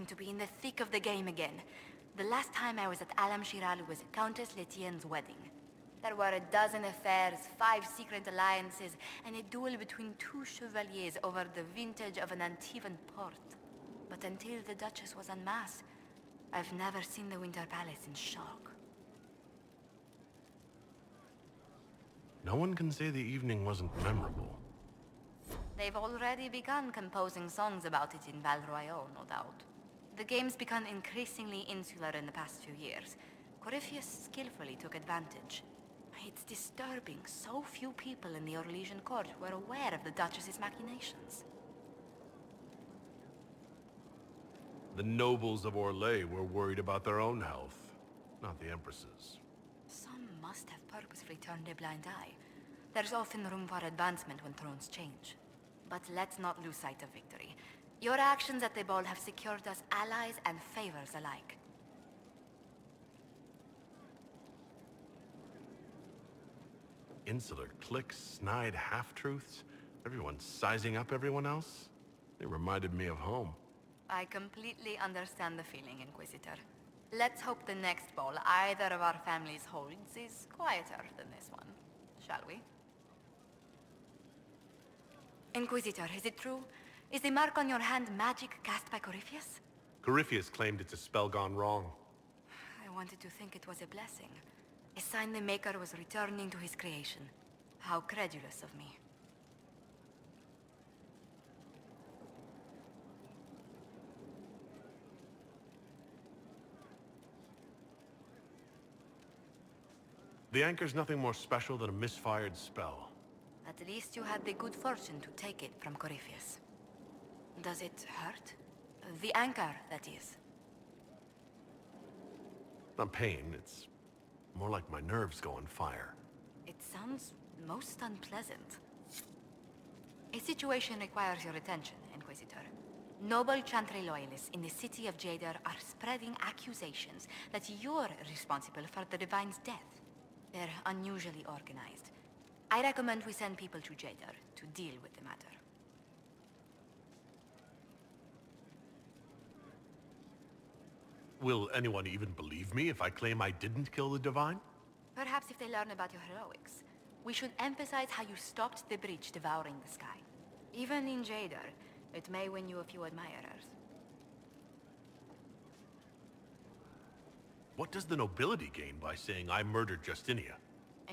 refreshing to be in the thick of the game again. The last time I was at Alam Shiral was Countess Letienne's wedding. There were a dozen affairs, 5 secret alliances, and a duel between 2 chevaliers over the vintage of an Antivan port. But until the Duchess was unmasked, I've never seen the Winter Palace in shock. No one can say the evening wasn't memorable. They've already begun composing songs about it in Val Royale, no doubt. The game's become increasingly insular in the past few years. Corypheus skillfully took advantage. It's disturbing so few people in the Orlesian court were aware of the Duchess's machinations. The nobles of Orlais were worried about their own health, not the Empress's. Some must have purposefully turned a blind eye. There's often room for advancement when thrones change. But let's not lose sight of victory. Your actions at the ball have secured us allies and favors alike. Insular cliques, snide half-truths, everyone sizing up everyone else. They reminded me of home. I completely understand the feeling, Inquisitor. Let's hope the next ball either of our families holds is quieter than this one, shall we? Inquisitor, is it true? Is the mark on your hand magic cast by Corypheus? Corypheus claimed it's a spell gone wrong. I wanted to think it was a blessing. A sign the Maker was returning to his creation. How credulous of me. The anchor's nothing more special than a misfired spell. At least you had the good fortune to take it from Corypheus. Does it hurt? The anchor, that is. Not pain, it's more like my nerves go on fire. It sounds most unpleasant. A situation requires your attention, Inquisitor. Noble Chantry loyalists in the city of Jadar are spreading accusations that you're responsible for the Divine's death. They're unusually organized. I recommend we send people to Jadar to deal with the matter. Will anyone even believe me if I claim I didn't kill the Divine? Perhaps if they learn about your heroics. We should emphasize how you stopped the breach devouring the sky. Even in Jadar, it may win you a few admirers. What does the nobility gain by saying I murdered Justinia?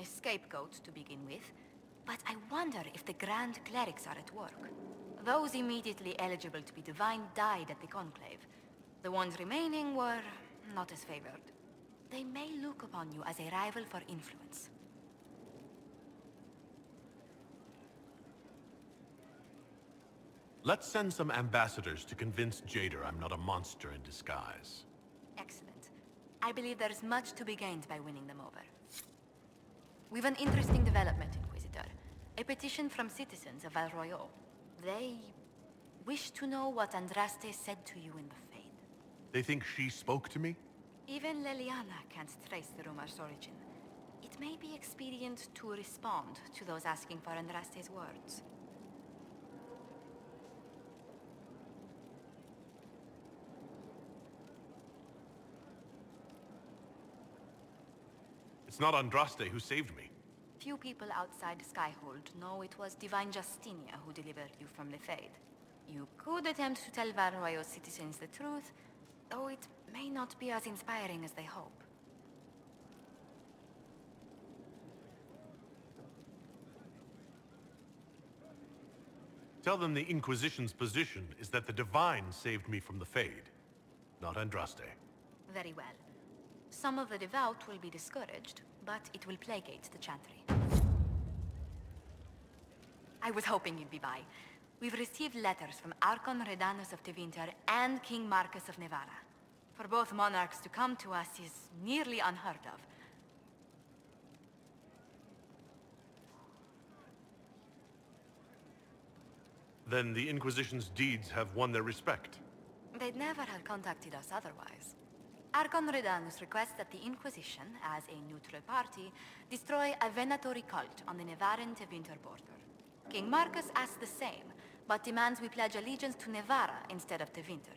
A scapegoat to begin with. But I wonder if the Grand Clerics are at work. Those immediately eligible to be divine died at the Conclave. The ones remaining were not as favored. They may look upon you as a rival for influence. Let's send some ambassadors to convince Jadar I'm not a monster in disguise. Excellent. I believe there is much to be gained by winning them over. We've an interesting development, Inquisitor. A petition from citizens of Val Royale. They wish to know what Andraste said to you in the Fade. They think she spoke to me? Even Leliana can't trace the rumor's origin. It may be expedient to respond to those asking for Andraste's words. It's not Andraste who saved me. Few people outside Skyhold know it was Divine Justinia who delivered you from the Fade. You could attempt to tell Val Royale's citizens the truth, though it may not be as inspiring as they hope. Tell them the Inquisition's position is that the Divine saved me from the Fade, not Andraste. Very well. Some of the devout will be discouraged, but it will placate the Chantry. I was hoping you'd be by. We've received letters from Archon Redanus of Tevinter and King Marcus of Nevarra. For both monarchs to come to us is nearly unheard of. Then the Inquisition's deeds have won their respect. They'd never have contacted us otherwise. Archon Redanus requests that the Inquisition, as a neutral party, destroy a Venatori cult on the Nevarran-Tevinter border. King Marcus asks the same, but demands we pledge allegiance to Nevarra instead of Tevinter.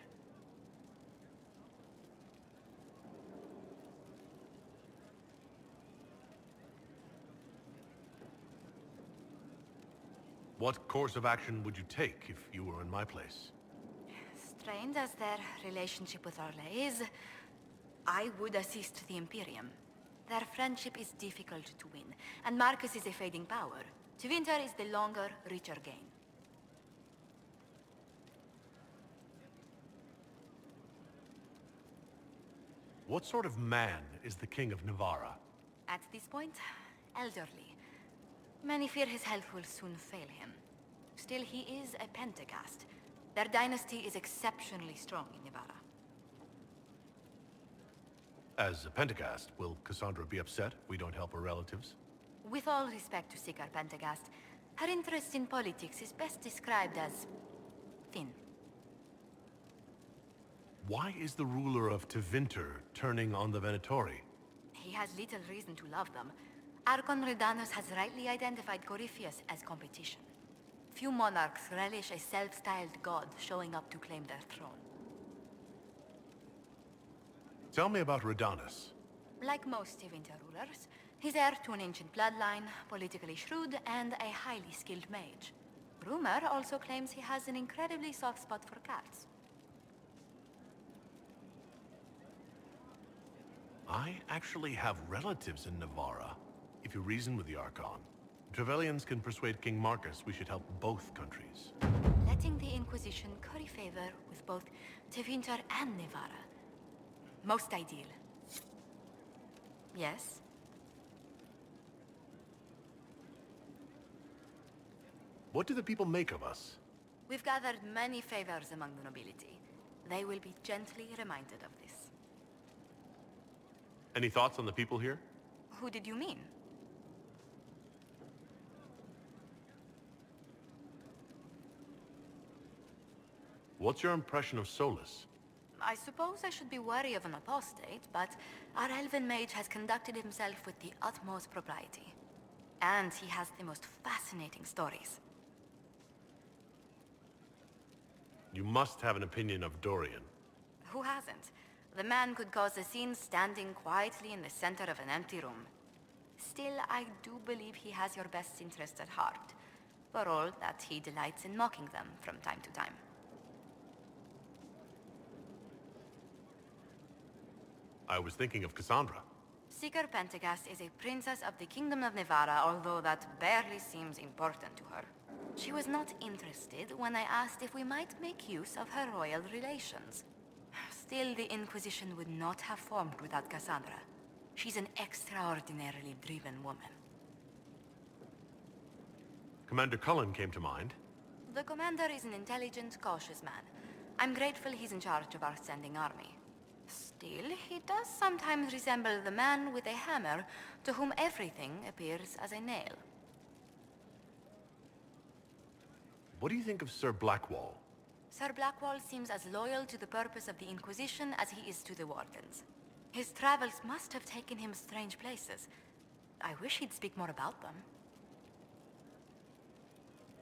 What course of action would you take if you were in my place? Strained as their relationship with Orlais is, I would assist the Imperium. Their friendship is difficult to win, and Marcus is a fading power. Tevinter is the longer, richer gain. What sort of man is the King of Navarra? At this point, elderly. Many fear his health will soon fail him. Still, he is a Pentagast. Their dynasty is exceptionally strong in Navarra. As a Pentagast, will Cassandra be upset if we don't help her relatives? With all respect to Seeker Pentagast, her interest in politics is best described as thin. Why is the ruler of Tevinter turning on the Venatori? He has little reason to love them. Archon Redanus has rightly identified Corypheus as competition. Few monarchs relish a self-styled god showing up to claim their throne. Tell me about Redanus. Like most Tevinter rulers, he's heir to an ancient bloodline, politically shrewd, and a highly skilled mage. Rumor also claims he has an incredibly soft spot for cats. I actually have relatives in Navarra. If you reason with the Archon, Trevelyan's can persuade King Marcus we should help both countries. Letting the Inquisition curry favor with both Tevinter and Navarra. Most ideal. Yes? What do the people make of us? We've gathered many favors among the nobility. They will be gently reminded of this. Any thoughts on the people here? Who did you mean? What's your impression of Solus? I suppose I should be wary of an apostate, but our elven mage has conducted himself with the utmost propriety. And he has the most fascinating stories. You must have an opinion of Dorian. Who hasn't? The man could cause a scene standing quietly in the center of an empty room. Still, I do believe he has your best interests at heart, for all that he delights in mocking them from time to time. I was thinking of Cassandra. Seeker Pentagast is a princess of the Kingdom of Navarra, although that barely seems important to her. She was not interested when I asked if we might make use of her royal relations. Still, the Inquisition would not have formed without Cassandra. She's an extraordinarily driven woman. Commander Cullen came to mind. The commander is an intelligent, cautious man. I'm grateful he's in charge of our standing army. Still, he does sometimes resemble the man with a hammer to whom everything appears as a nail. What do you think of Sir Blackwall? Sir Blackwall seems as loyal to the purpose of the Inquisition as he is to the Wardens. His travels must have taken him strange places. I wish he'd speak more about them.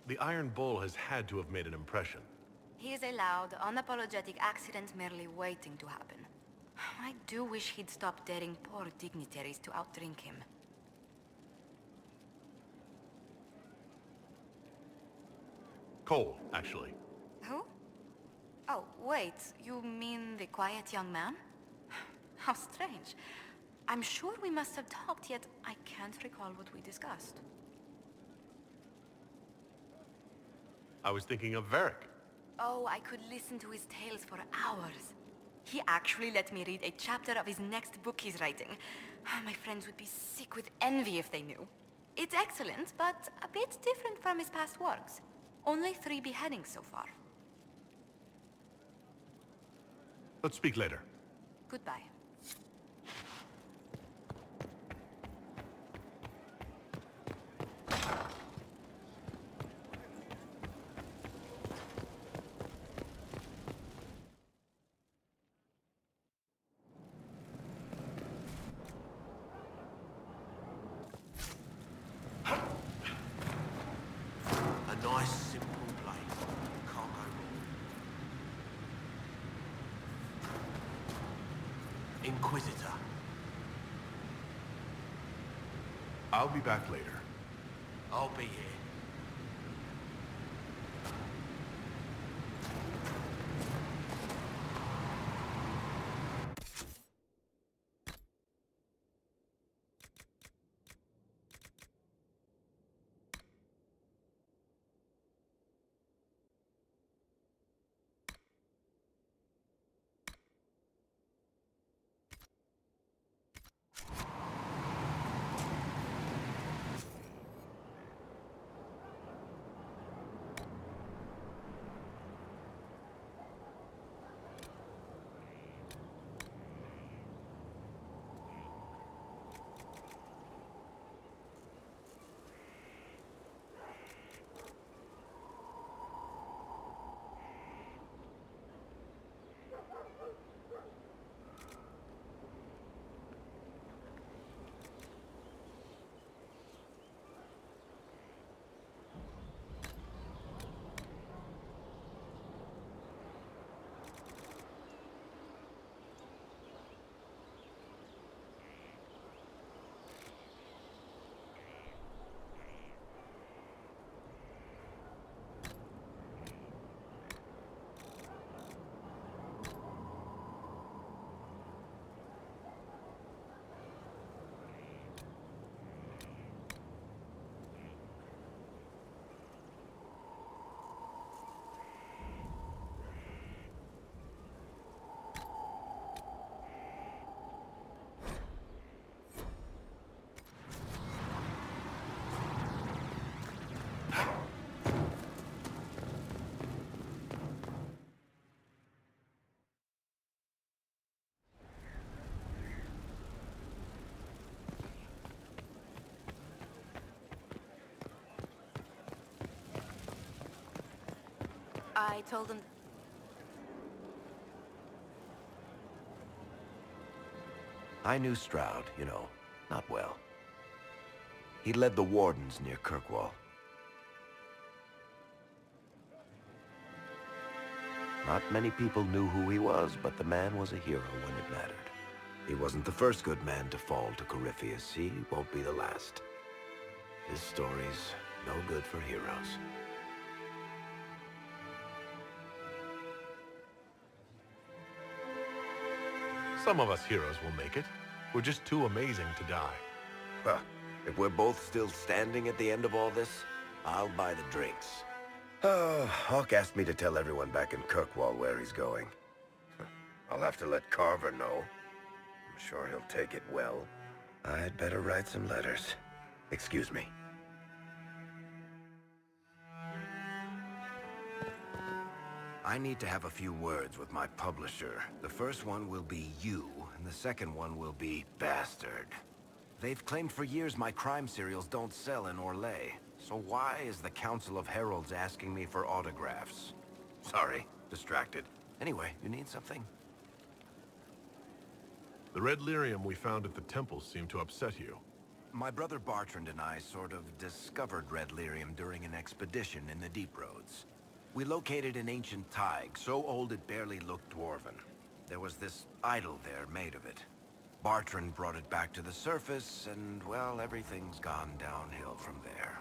The Iron Bull has had to have made an impression. He is a loud, unapologetic accident merely waiting to happen. I do wish he'd stop daring poor dignitaries to outdrink him. Cole, actually. Who? Oh, wait, you mean the quiet young man? How strange. I'm sure we must have talked, yet I can't recall what we discussed. I was thinking of Varric. Oh, I could listen to his tales for hours. He actually let me read a chapter of his next book he's writing. My friends would be sick with envy if they knew. It's excellent, but a bit different from his past works. Only 3 beheadings so far. Let's speak later. Goodbye. A nice, simple place. Can't go wrong. Inquisitor. I'll be back later. I'll be here. I told them... I knew Stroud, you know, not well. He led the Wardens near Kirkwall. Not many people knew who he was, but the man was a hero when it mattered. He wasn't the first good man to fall to Corypheus. He won't be the last. His story's no good for heroes. Some of us heroes will make it. We're just too amazing to die. Well, if we're both still standing at the end of all this, I'll buy the drinks. Oh, Hawk asked me to tell everyone back in Kirkwall where he's going. I'll have to let Carver know. I'm sure he'll take it well. I'd better write some letters. Excuse me. I need to have a few words with my publisher. The first one will be you, and the second one will be Bastard. They've claimed for years my crime serials don't sell in Orlais. So why is the Council of Heralds asking me for autographs? Sorry, distracted. Anyway, you need something? The red lyrium we found at the temple seemed to upset you. My brother Bartrand and I sort of discovered red lyrium during an expedition in the Deep Roads. We located an ancient Tig, so old it barely looked dwarven. There was this idol there made of it. Bartrand brought it back to the surface, and, well, everything's gone downhill from there.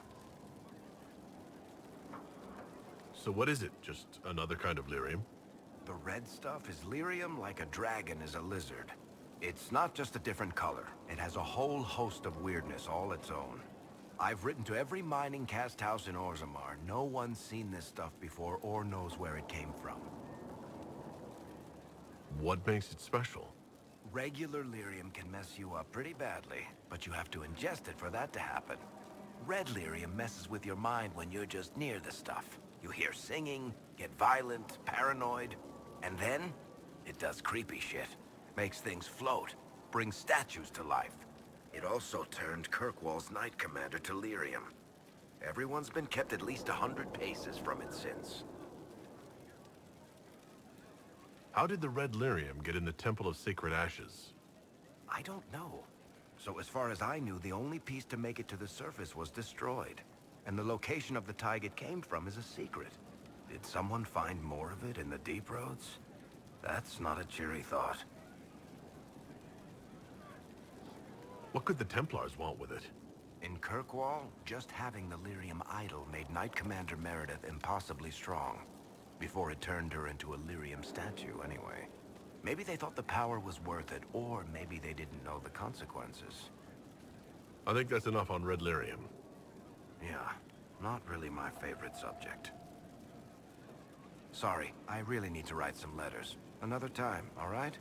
So what is it? Just another kind of lyrium? The red stuff is lyrium like a dragon is a lizard. It's not just a different color. It has a whole host of weirdness all its own. I've written to every mining cast house in Orzammar. No one's seen this stuff before or knows where it came from. What makes it special? Regular lyrium can mess you up pretty badly, but you have to ingest it for that to happen. Red lyrium messes with your mind when you're just near the stuff. You hear singing, get violent, paranoid, and then it does creepy shit. Makes things float, brings statues to life. It also turned Kirkwall's Knight Commander to lyrium. Everyone's been kept at least 100 paces from it since. How did the red lyrium get in the Temple of Sacred Ashes? I don't know. So as far as I knew, the only piece to make it to the surface was destroyed. And the location of the Tig it came from is a secret. Did someone find more of it in the Deep Roads? That's not a cheery thought. What could the Templars want with it? In Kirkwall, just having the lyrium idol made Knight Commander Meredith impossibly strong. Before it turned her into a lyrium statue, anyway. Maybe they thought the power was worth it, or maybe they didn't know the consequences. I think that's enough on red lyrium. Yeah, not really my favorite subject. Sorry, I really need to write some letters. Another time, all right?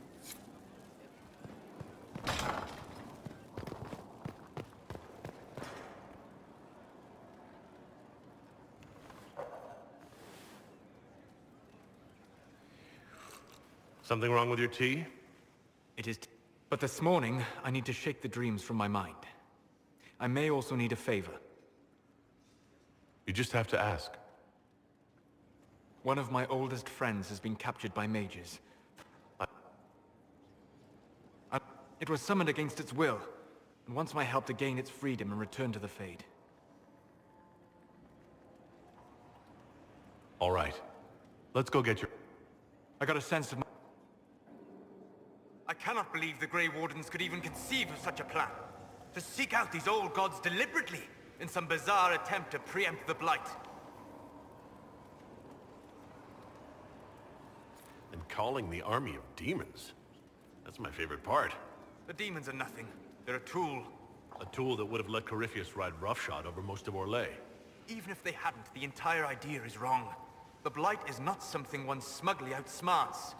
Something wrong with your tea? It is... But this morning, I need to shake the dreams from my mind. I may also need a favor. You just have to ask. One of my oldest friends has been captured by mages. It was summoned against its will, and wants my help to gain its freedom and return to the Fade. All right. Let's go get your... I got a sense of my... I cannot believe the Grey Wardens could even conceive of such a plan. To seek out these old gods deliberately, in some bizarre attempt to preempt the Blight. And calling the army of demons. That's my favorite part. The demons are nothing. They're a tool. A tool that would have let Corypheus ride roughshod over most of Orlais. Even if they hadn't, the entire idea is wrong. The Blight is not something one smugly outsmarts.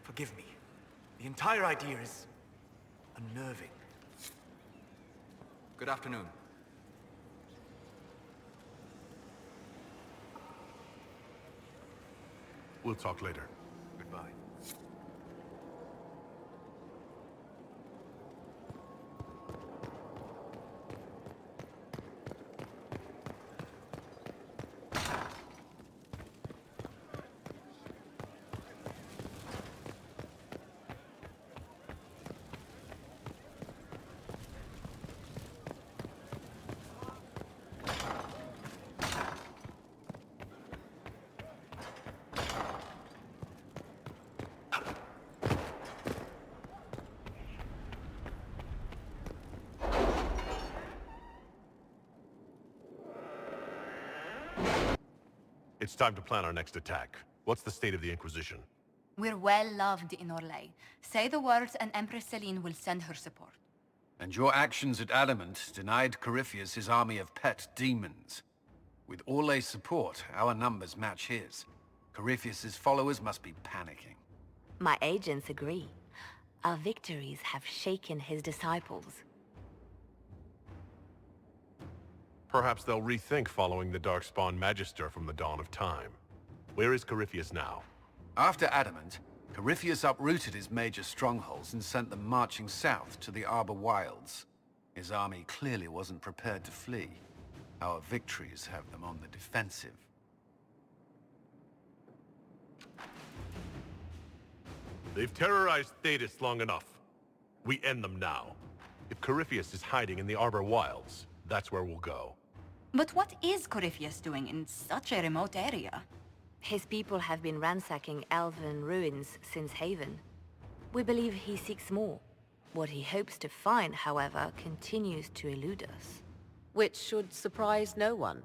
Forgive me. The entire idea is... unnerving. Good afternoon. We'll talk later. Goodbye. It's time to plan our next attack. What's the state of the Inquisition? We're well loved in Orlais. Say the words and Empress Celine will send her support. And your actions at Adamant denied Corypheus his army of pet demons. With Orlais's support, our numbers match his. Corypheus's followers must be panicking. My agents agree. Our victories have shaken his disciples. Perhaps they'll rethink following the Darkspawn Magister from the dawn of time. Where is Corypheus now? After Adamant, Corypheus uprooted his major strongholds and sent them marching south to the Arbor Wilds. His army clearly wasn't prepared to flee. Our victories have them on the defensive. They've terrorized Thetis long enough. We end them now. If Corypheus is hiding in the Arbor Wilds, that's where we'll go. But what is Corypheus doing in such a remote area? His people have been ransacking elven ruins since Haven. We believe he seeks more. What he hopes to find, however, continues to elude us. Which should surprise no one.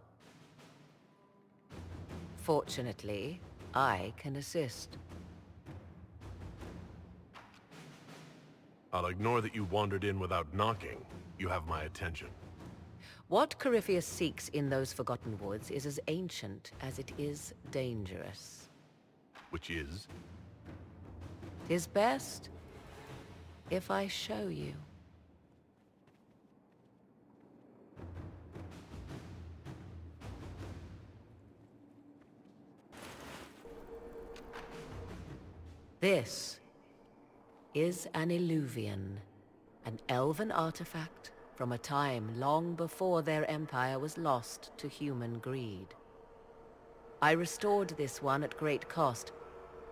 Fortunately, I can assist. I'll ignore that you wandered in without knocking. You have my attention. What Corypheus seeks in those Forgotten Woods is as ancient as it is dangerous. Which is? 'Tis best if I show you. This is an Illuvian, an elven artifact from a time long before their empire was lost to human greed. I restored this one at great cost,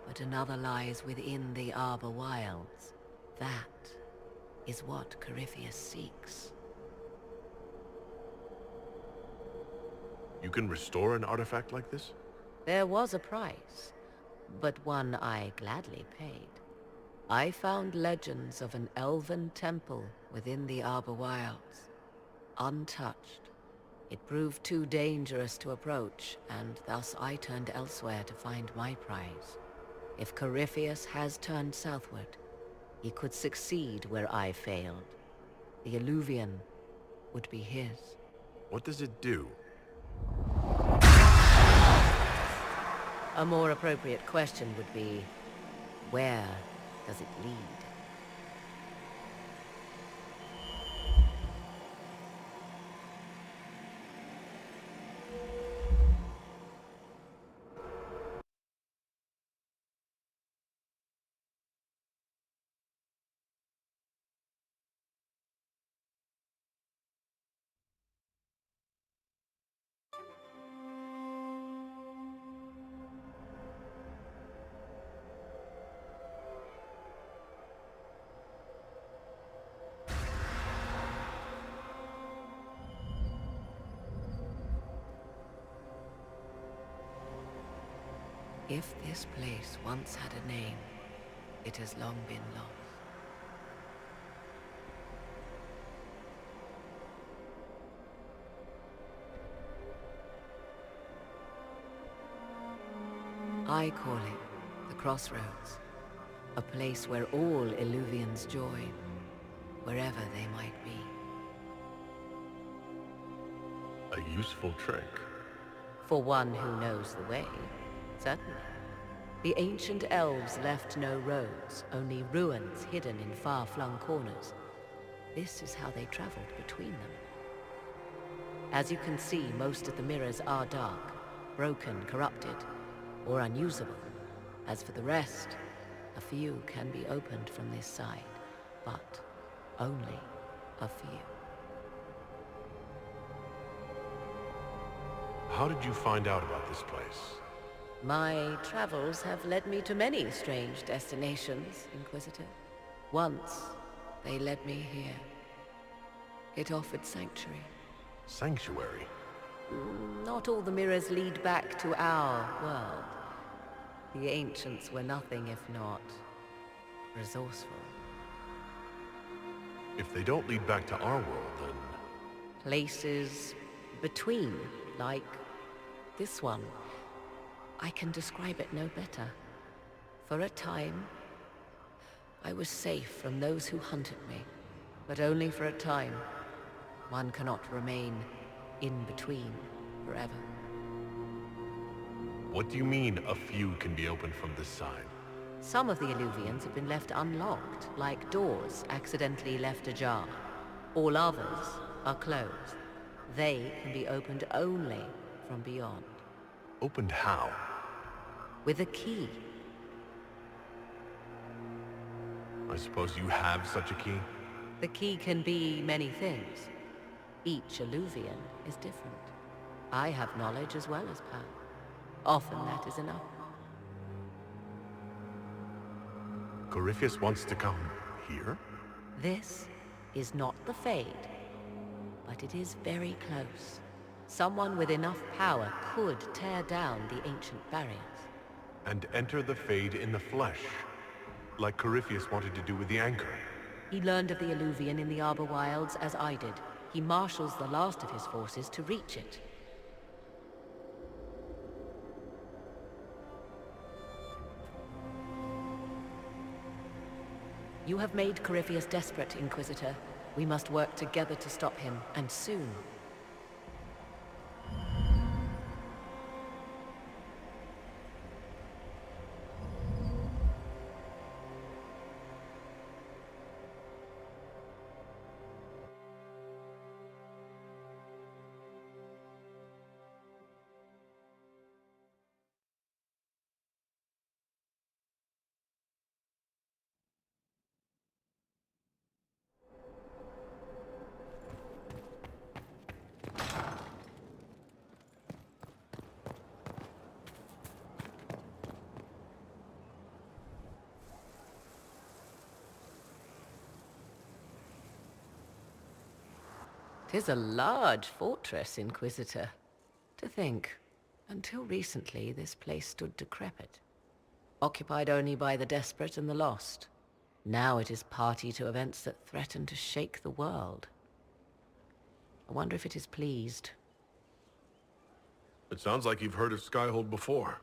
but another lies within the Arbor Wilds. That is what Corypheus seeks. You can restore an artifact like this? There was a price, but one I gladly paid. I found legends of an elven temple within the Arbor Wilds, untouched. It proved too dangerous to approach, and thus I turned elsewhere to find my prize. If Corypheus has turned southward, he could succeed where I failed. The Illuvian would be his. What does it do? A more appropriate question would be, where does it lead? If this place once had a name, it has long been lost. I call it the Crossroads, a place where all Illuvians join, wherever they might be. A useful trick. For one who knows the way, certainly. The ancient elves left no roads, only ruins hidden in far-flung corners. This is how they traveled between them. As you can see, most of the mirrors are dark, broken, corrupted, or unusable. As for the rest, a few can be opened from this side, but only a few. How did you find out about this place? My travels have led me to many strange destinations, Inquisitor. Once, they led me here. It offered sanctuary. Sanctuary? Not all the mirrors lead back to our world. The ancients were nothing if not resourceful. If they don't lead back to our world, then... Places between, like this one. I can describe it no better. For a time, I was safe from those who hunted me, but only for a time. One cannot remain in between forever. What do you mean, a few can be opened from this side? Some of the Illuvians have been left unlocked, like doors accidentally left ajar. All others are closed. They can be opened only from beyond. Opened how? With a key. I suppose you have such a key? The key can be many things. Each Illuvian is different. I have knowledge as well as power. Often that is enough. Corypheus wants to come here? This is not the Fade, but it is very close. Someone with enough power could tear down the ancient barriers. And enter the Fade in the flesh, like Corypheus wanted to do with the Anchor. He learned of the Illuvian in the Arbor Wilds as I did. He marshals the last of his forces to reach it. You have made Corypheus desperate, Inquisitor. We must work together to stop him, and soon. Tis a large fortress, Inquisitor. To think, until recently this place stood decrepit, occupied only by the desperate and the lost. Now it is party to events that threaten to shake the world. I wonder if it is pleased. It sounds like you've heard of Skyhold before.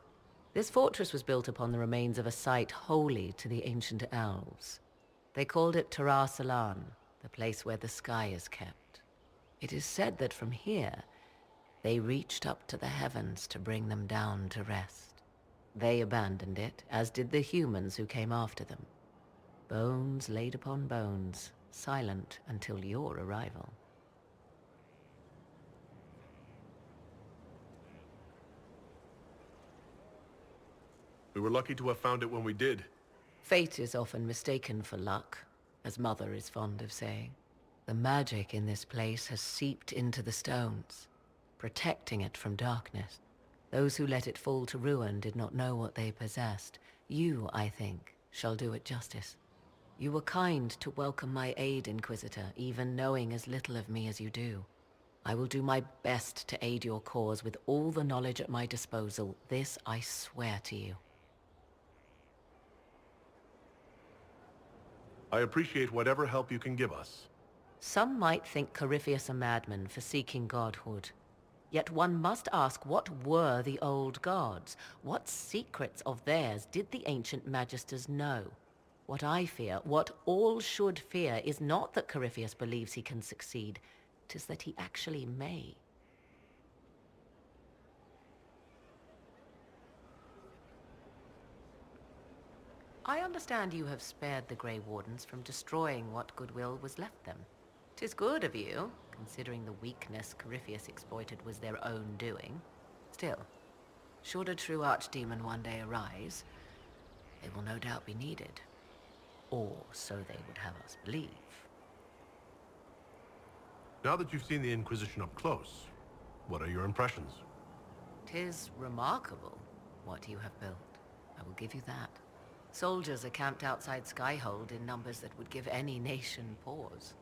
This fortress was built upon the remains of a site holy to the ancient elves. They called it Tarar Salan, the place where the sky is kept. It is said that from here, they reached up to the heavens to bring them down to rest. They abandoned it, as did the humans who came after them. Bones laid upon bones, silent until your arrival. We were lucky to have found it when we did. Fate is often mistaken for luck, as Mother is fond of saying. The magic in this place has seeped into the stones, protecting it from darkness. Those who let it fall to ruin did not know what they possessed. You, I think, shall do it justice. You were kind to welcome my aid, Inquisitor, even knowing as little of me as you do. I will do my best to aid your cause with all the knowledge at my disposal. This I swear to you. I appreciate whatever help you can give us. Some might think Corypheus a madman for seeking godhood. Yet one must ask, what were the old gods? What secrets of theirs did the ancient magisters know? What I fear, what all should fear, is not that Corypheus believes he can succeed. 'Tis that he actually may. I understand you have spared the Grey Wardens from destroying what goodwill was left them. 'Tis good of you, considering the weakness Corypheus exploited was their own doing. Still, should a true archdemon one day arise, they will no doubt be needed. Or so they would have us believe. Now that you've seen the Inquisition up close, what are your impressions? 'Tis remarkable what you have built. I will give you that. Soldiers are camped outside Skyhold in numbers that would give any nation pause.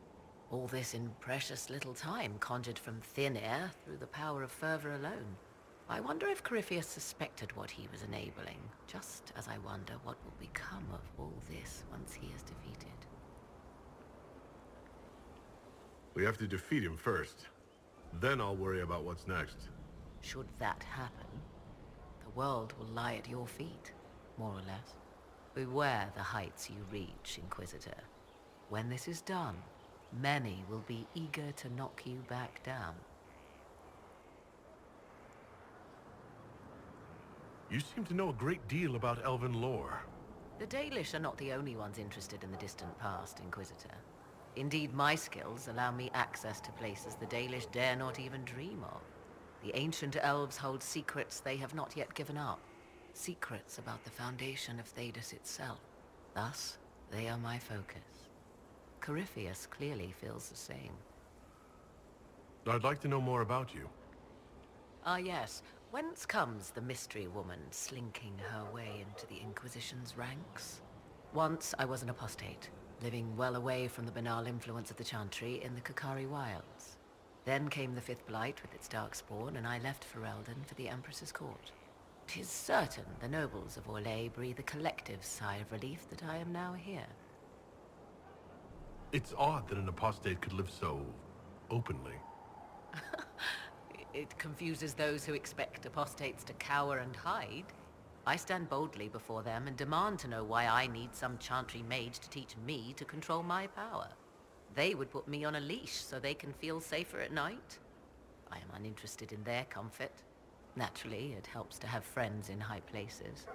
All this in precious little time, conjured from thin air through the power of fervor alone. I wonder if Corypheus suspected what he was enabling, just as I wonder what will become of all this once he is defeated. We have to defeat him first. Then I'll worry about what's next. Should that happen, the world will lie at your feet, more or less. Beware the heights you reach, Inquisitor. When this is done, many will be eager to knock you back down. You seem to know a great deal about elven lore. The Dalish are not the only ones interested in the distant past, Inquisitor. Indeed, my skills allow me access to places the Dalish dare not even dream of. The ancient elves hold secrets they have not yet given up. Secrets about the foundation of Thedas itself. Thus, they are my focus. Corypheus clearly feels the same. I'd like to know more about you. Ah yes, whence comes the mystery woman slinking her way into the Inquisition's ranks? Once I was an apostate, living well away from the banal influence of the Chantry in the Kukari Wilds. Then came the Fifth Blight with its darkspawn, and I left Ferelden for the Empress's court. 'Tis certain the nobles of Orlais breathe a collective sigh of relief that I am now here. It's odd that an apostate could live so openly. It confuses those who expect apostates to cower and hide. I stand boldly before them and demand to know why I need some Chantry mage to teach me to control my power. They would put me on a leash so they can feel safer at night. I am uninterested in their comfort. Naturally, it helps to have friends in high places.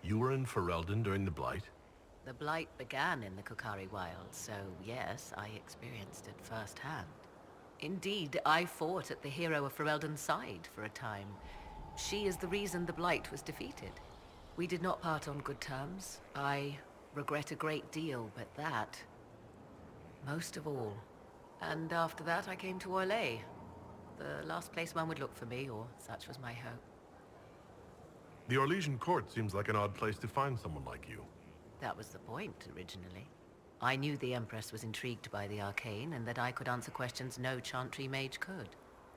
You were in Ferelden during the Blight? The Blight began in the Kukari Wilds, so yes, I experienced it firsthand. Indeed, I fought at the hero of Ferelden's side for a time. She is the reason the Blight was defeated. We did not part on good terms. I regret a great deal, but that, most of all. And after that, I came to Orlais. The last place one would look for me, or such was my hope. The Orlesian court seems like an odd place to find someone like you. That was the point, originally. I knew the Empress was intrigued by the arcane, and that I could answer questions no Chantry mage could.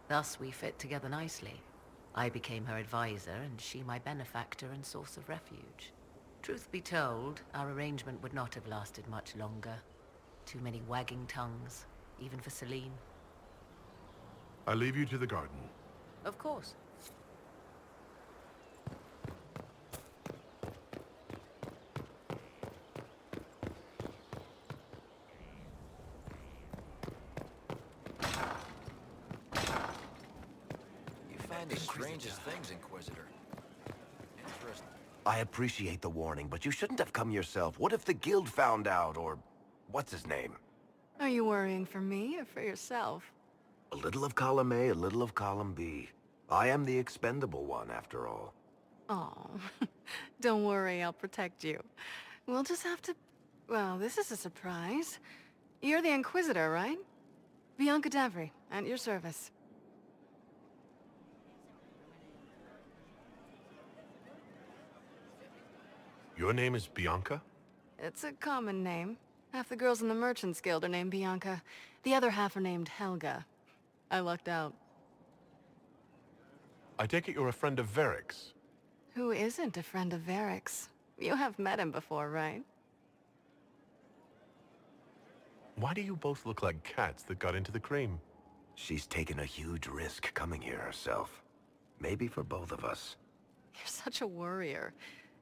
Thus, we fit together nicely. I became her advisor, and she my benefactor and source of refuge. Truth be told, our arrangement would not have lasted much longer. Too many wagging tongues, even for Celine. I leave you to the garden. Of course. You find the strangest things, Inquisitor. Interesting. I appreciate the warning, but you shouldn't have come yourself. What if the guild found out, or what's his name? Are you worrying for me or for yourself? A little of column A, a little of column B. I am the expendable one, after all. Oh, don't worry, I'll protect you. We'll just have to... Well, this is a surprise. You're the Inquisitor, right? Bianca Davry, at your service. Your name is Bianca? It's a common name. Half the girls in the Merchants Guild are named Bianca. The other half are named Helga. I lucked out. I take it you're a friend of Varric's. Who isn't a friend of Varric's? You have met him before, right? Why do you both look like cats that got into the cream? She's taken a huge risk coming here herself. Maybe for both of us. You're such a worrier.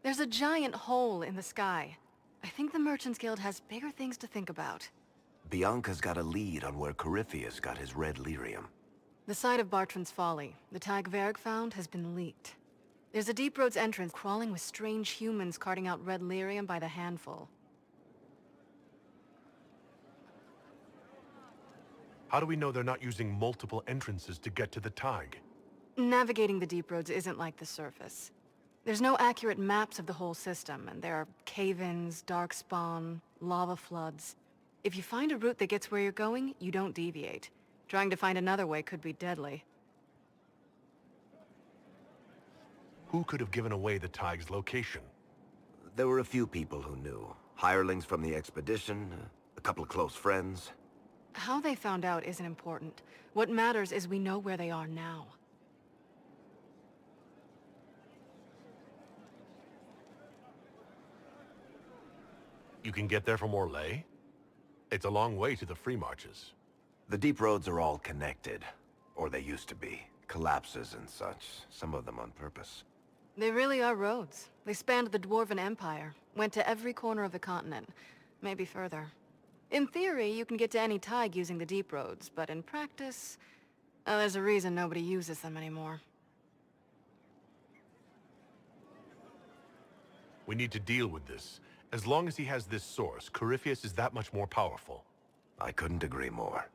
There's a giant hole in the sky. I think the Merchants Guild has bigger things to think about. Bianca's got a lead on where Corypheus got his red lyrium. The site of Bartran's Folly, the tag Varric found, has been leaked. There's a deep roads entrance crawling with strange humans carting out red lyrium by the handful. How do we know they're not using multiple entrances to get to the tag? Navigating the deep roads isn't like the surface. There's no accurate maps of the whole system, and there are cave-ins, darkspawn, lava floods. If you find a route that gets where you're going, you don't deviate. Trying to find another way could be deadly. Who could have given away the tag's location? There were a few people who knew. Hirelings from the expedition, a couple of close friends. How they found out isn't important. What matters is we know where they are now. You can get there from Orlais? It's a long way to the free marches. The deep roads are all connected. Or they used to be. collapses and such, some of them on purpose. They really are roads. They spanned the Dwarven Empire, went to every corner of the continent, maybe further. In theory, you can get to any tide using the deep roads, but in practice, there's a reason nobody uses them anymore. We need to deal with this. As long as he has this source, Corypheus is that much more powerful. I couldn't agree more.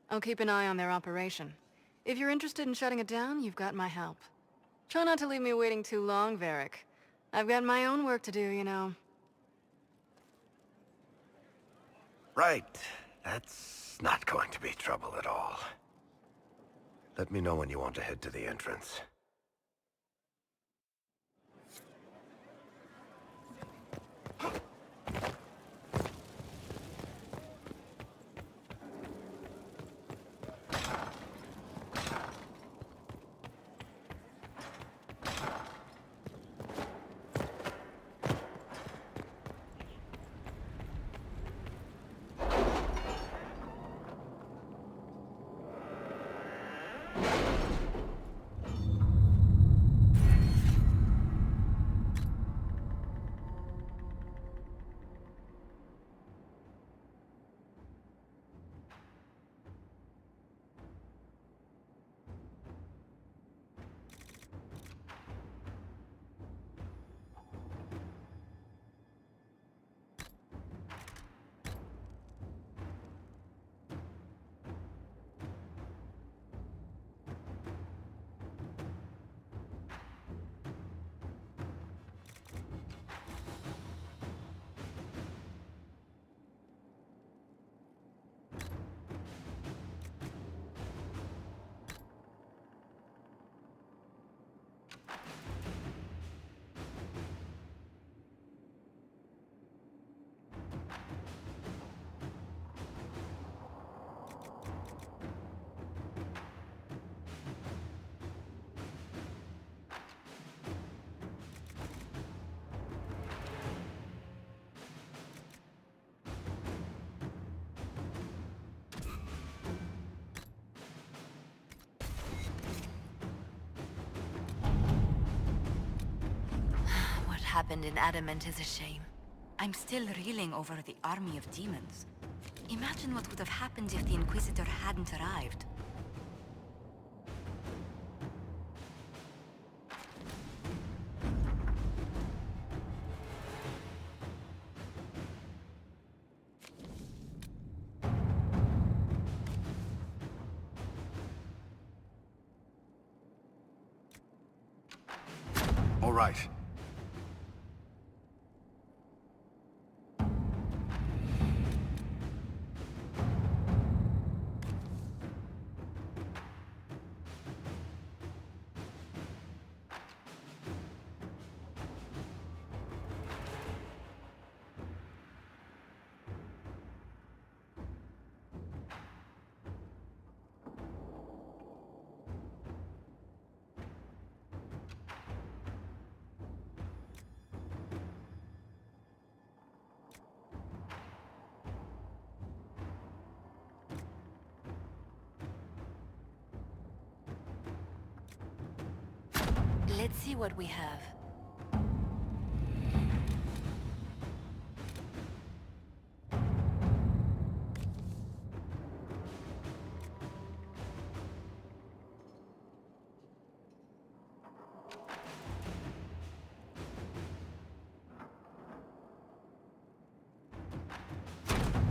I'll keep an eye on their operation. If you're interested in shutting it down, you've got my help. Try not to leave me waiting too long, Varric. I've got my own work to do, you know. Right. That's not going to be trouble at all. Let me know when you want to head to the entrance. What happened in Adamant is a shame. I'm still reeling over the army of demons. Imagine what would have happened if the Inquisitor hadn't arrived. All right. Let's see what we have.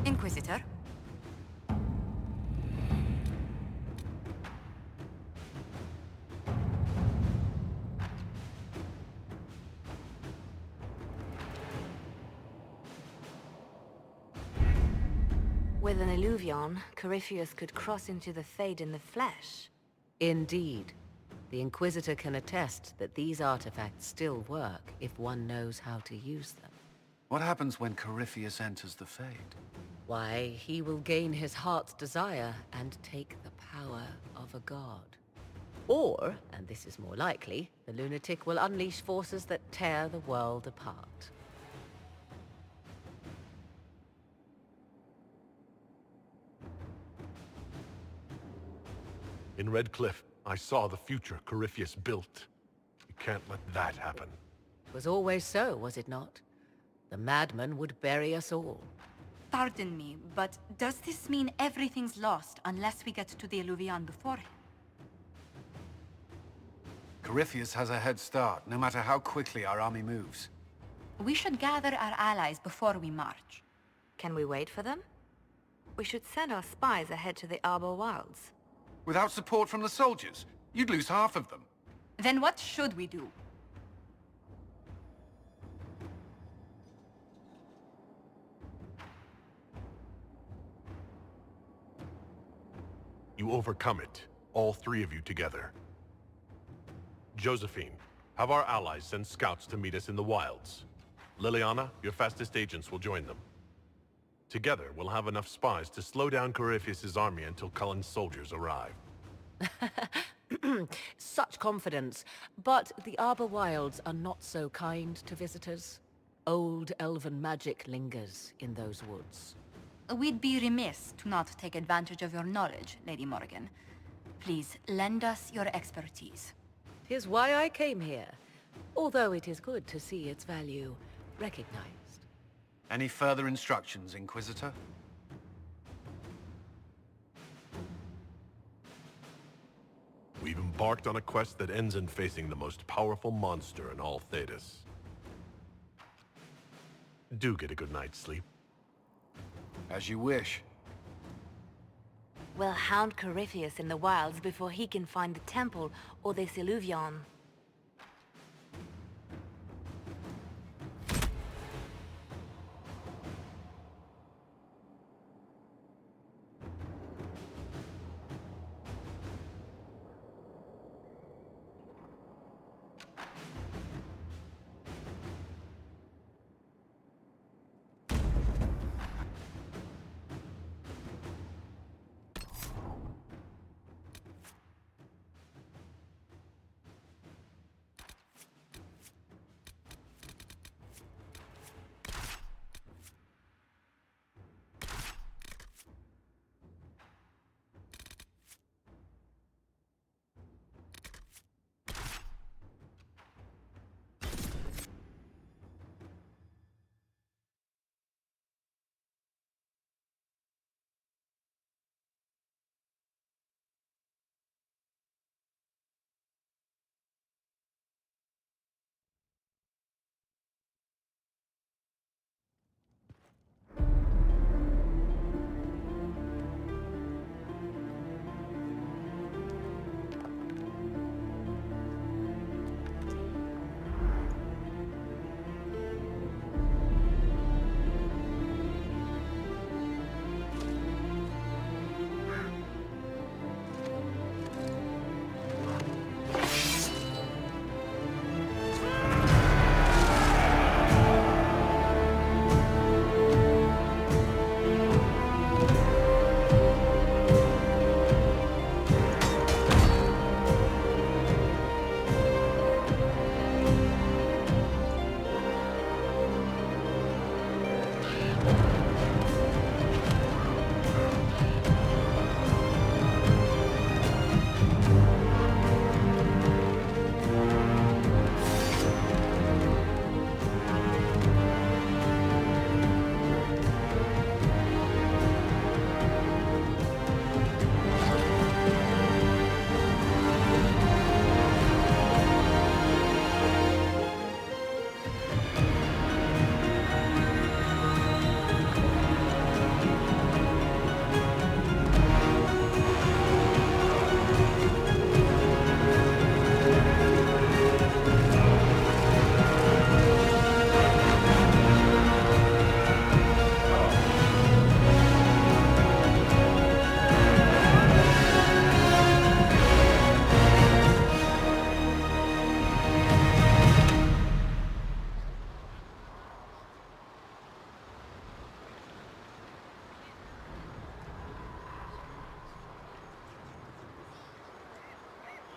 Inquisitor? With an Illuvion, Corypheus could cross into the Fade in the flesh. Indeed. The Inquisitor can attest that these artifacts still work if one knows how to use them. What happens when Corypheus enters the Fade? Why, he will gain his heart's desire and take the power of a god. Or, and this is more likely, the lunatic will unleash forces that tear the world apart. In Red Cliff, I saw the future Corypheus built. You can't let that happen. It was always so, was it not? The madman would bury us all. Pardon me, but does this mean everything's lost unless we get to the Illuvian before him? Corypheus has a head start, no matter how quickly our army moves. We should gather our allies before we march. Can we wait for them? We should send our spies ahead to the Arbor Wilds. Without support from the soldiers, you'd lose half of them. Then what should we do? You overcome it, all three of you together. Josephine, have our allies send scouts to meet us in the wilds. Liliana, your fastest agents will join them. Together, we'll have enough spies to slow down Corypheus' army until Cullen's soldiers arrive. Such confidence. But the Arbor Wilds are not so kind to visitors. Old elven magic lingers in those woods. We'd be remiss to not take advantage of your knowledge, Lady Morgan. Please, lend us your expertise. 'Tis why I came here, although it is good to see its value recognized. Any further instructions, Inquisitor? We've embarked on a quest that ends in facing the most powerful monster in all Thedas. Do get a good night's sleep. As you wish. We'll hound Corypheus in the wilds before he can find the temple or this Illuvian.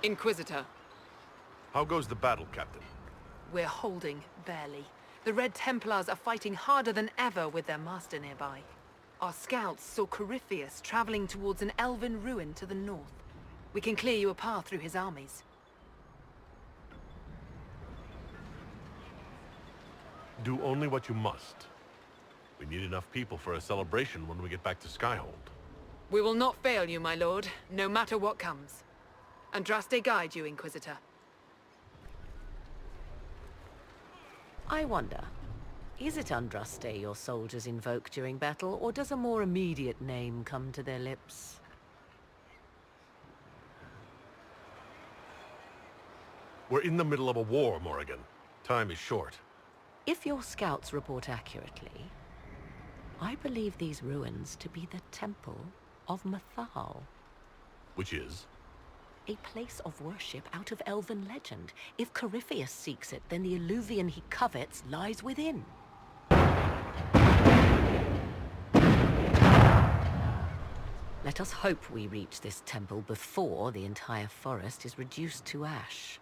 Inquisitor, How goes the battle, Captain? we're holding, barely. The Red Templars are fighting harder than ever with their master nearby. Our scouts saw Corypheus traveling towards an elven ruin to the north. We can clear you a path through his armies. Do only what you must. We need enough people for a celebration when we get back to Skyhold. We will not fail you, my lord, no matter what comes. Andraste guide you, Inquisitor. I wonder, is it Andraste your soldiers invoke during battle, or does a more immediate name come to their lips? We're in the middle of a war, Morrigan. Time is short. If your scouts report accurately, I believe these ruins to be the Temple of Mathal. Which is? A place of worship out of elven legend. If Corypheus seeks it, then the Illuvian he covets lies within. Let us hope we reach this temple before the entire forest is reduced to ash.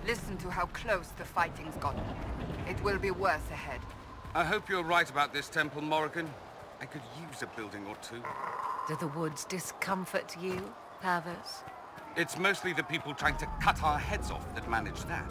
Listen to how close the fighting's gotten. It will be worse ahead. I hope you're right about this temple, Morrigan. I could use a building or two. Do the woods discomfort you, Pavos? It's mostly the people trying to cut our heads off that manage that.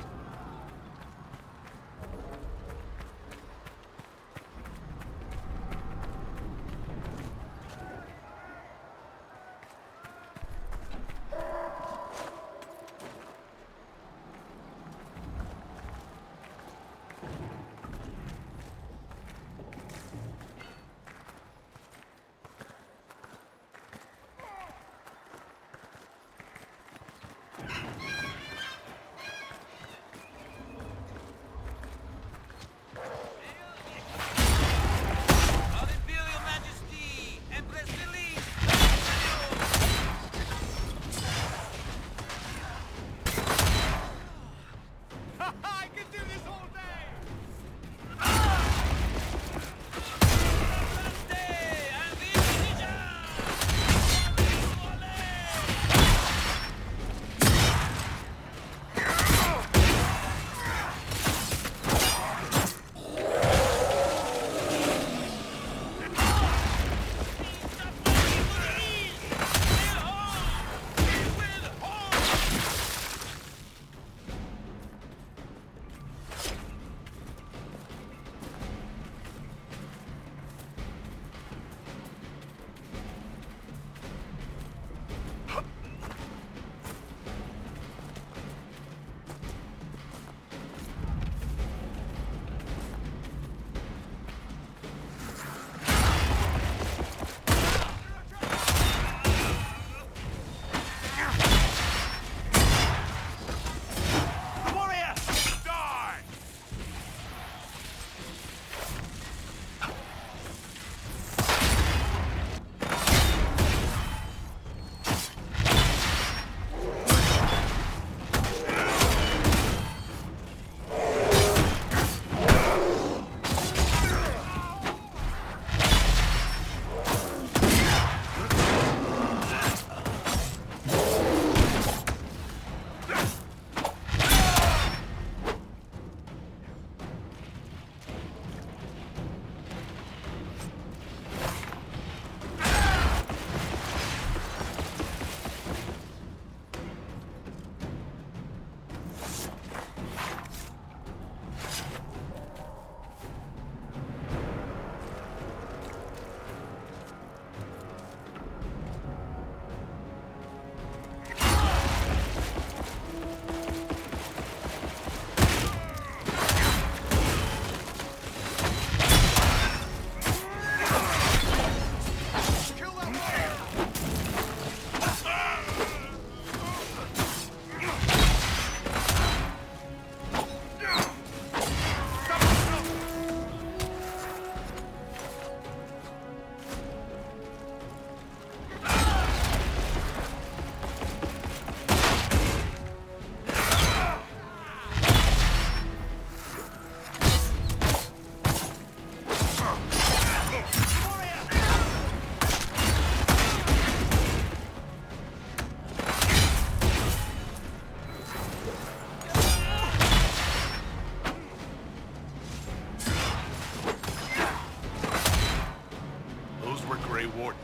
Those were Grey Wardens.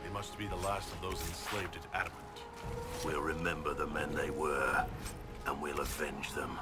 They must be the last of those enslaved at Adamant. We'll remember the men they were, and we'll avenge them.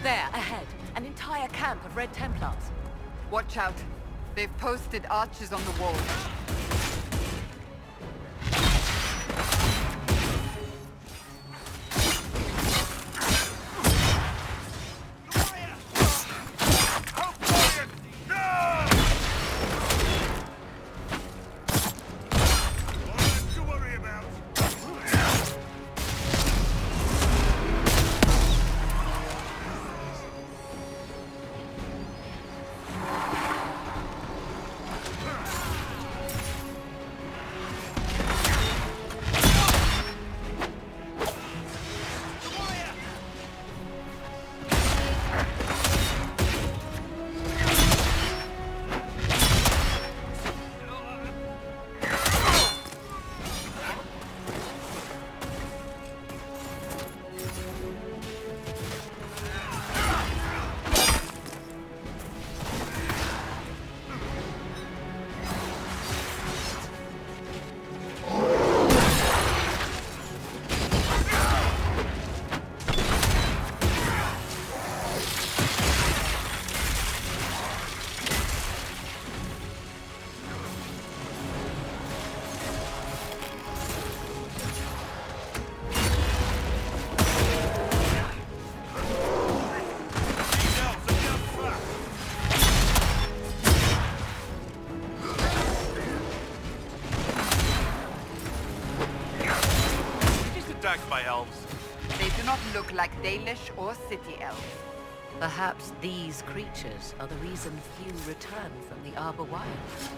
There, ahead. An entire camp of Red Templars. Watch out. They've posted archers on the wall. By elves. They do not look like Dalish or city elves. Perhaps these creatures are the reason few return from the Arbor Wilds.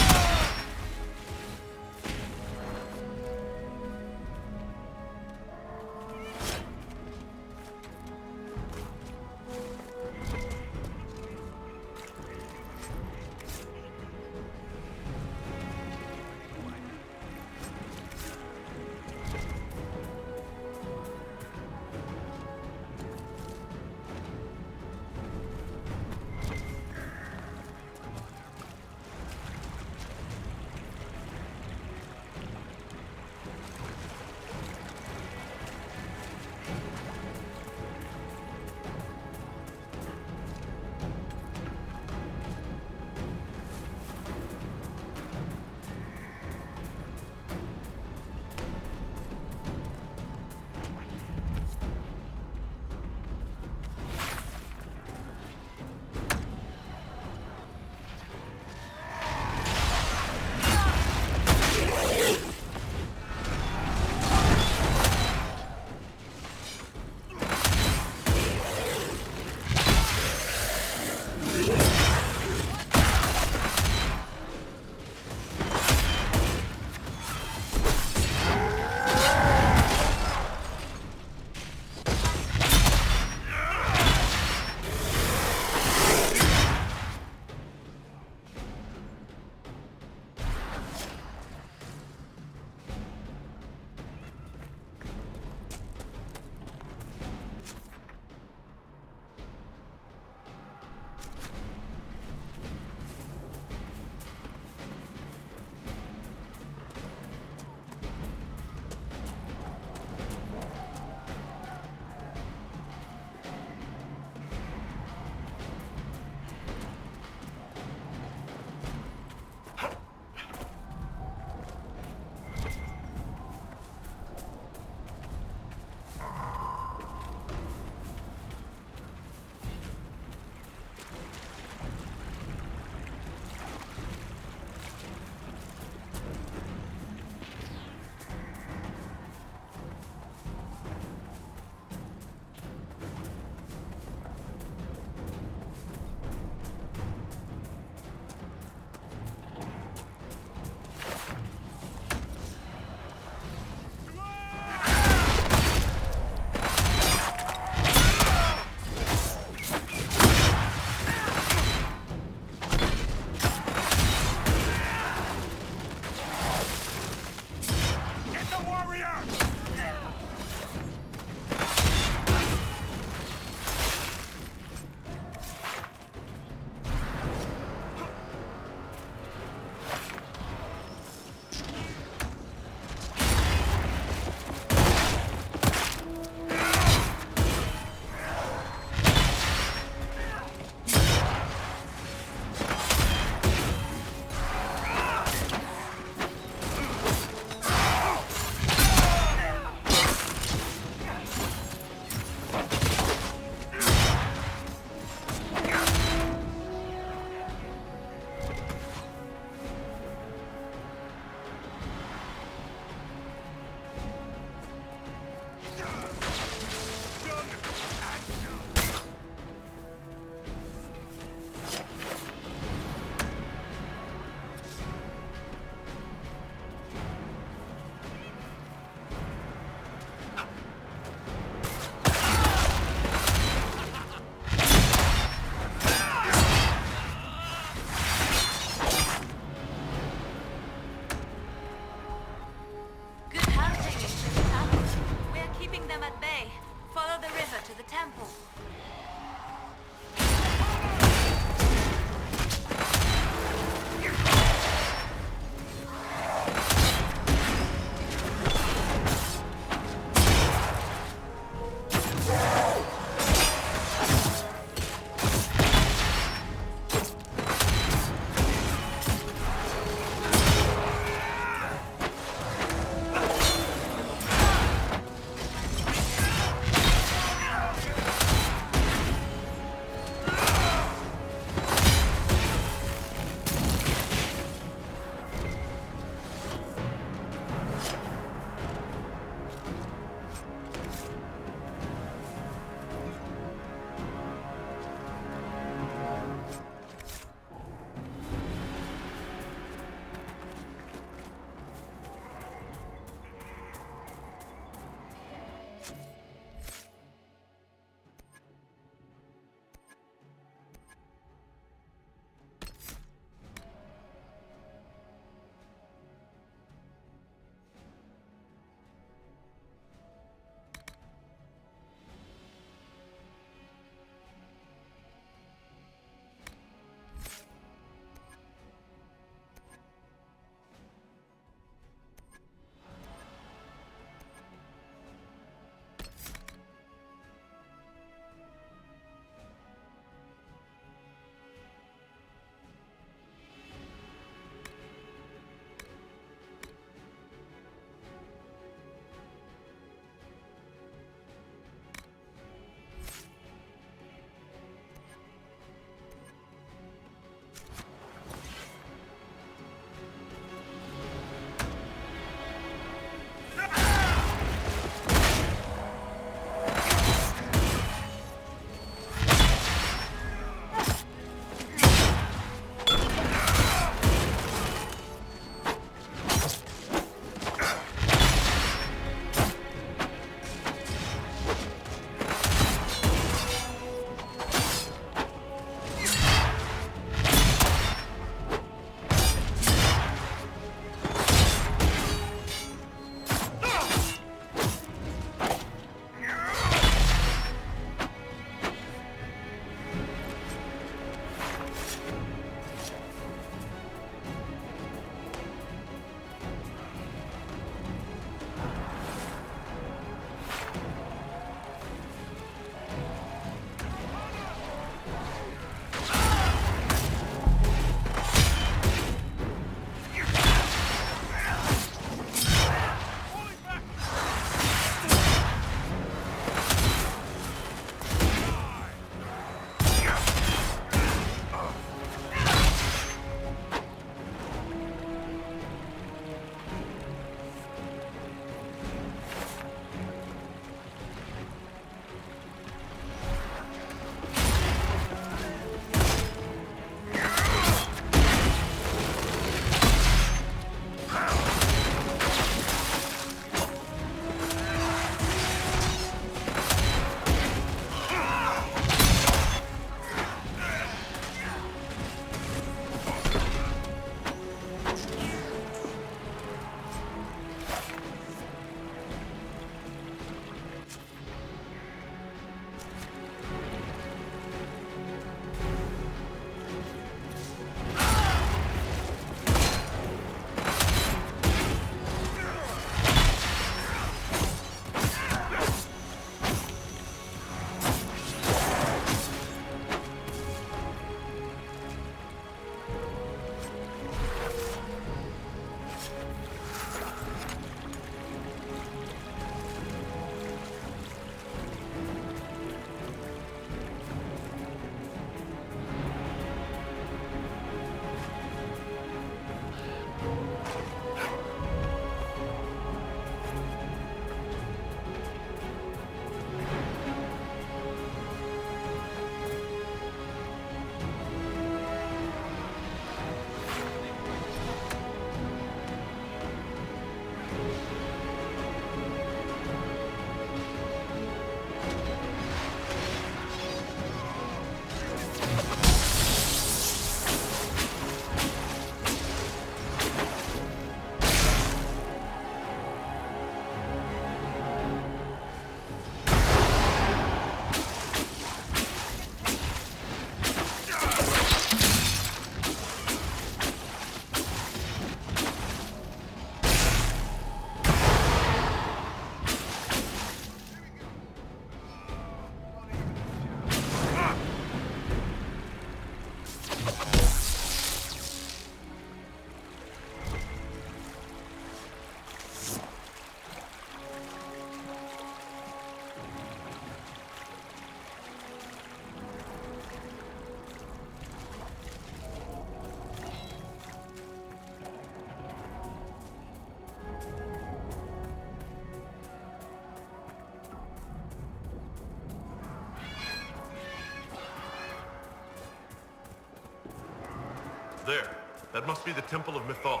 There. That must be the Temple of Mythal.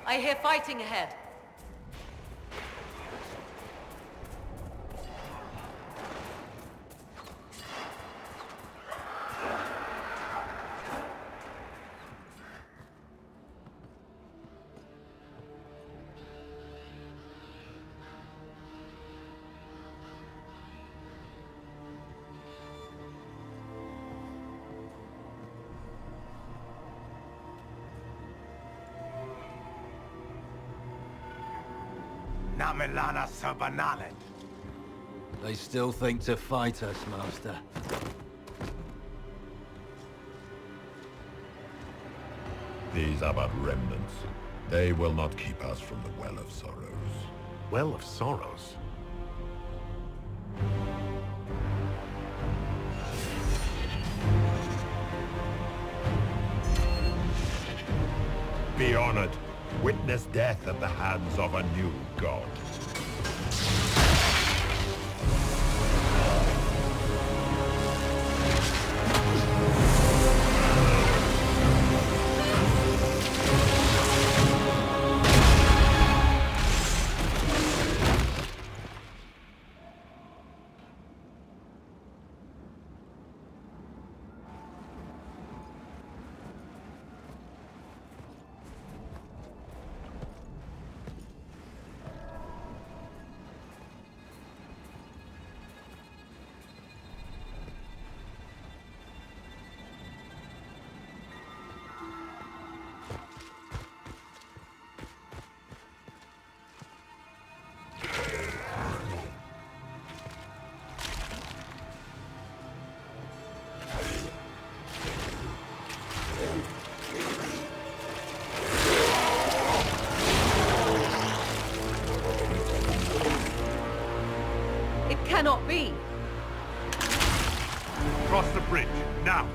I hear fighting ahead. Namelana Sabanalet. They still think to fight us, Master. These are but remnants. They will not keep us from the Well of Sorrows. Well of Sorrows? Be honored. Witness death at the hands of a new god. Cannot be! Cross the bridge, now!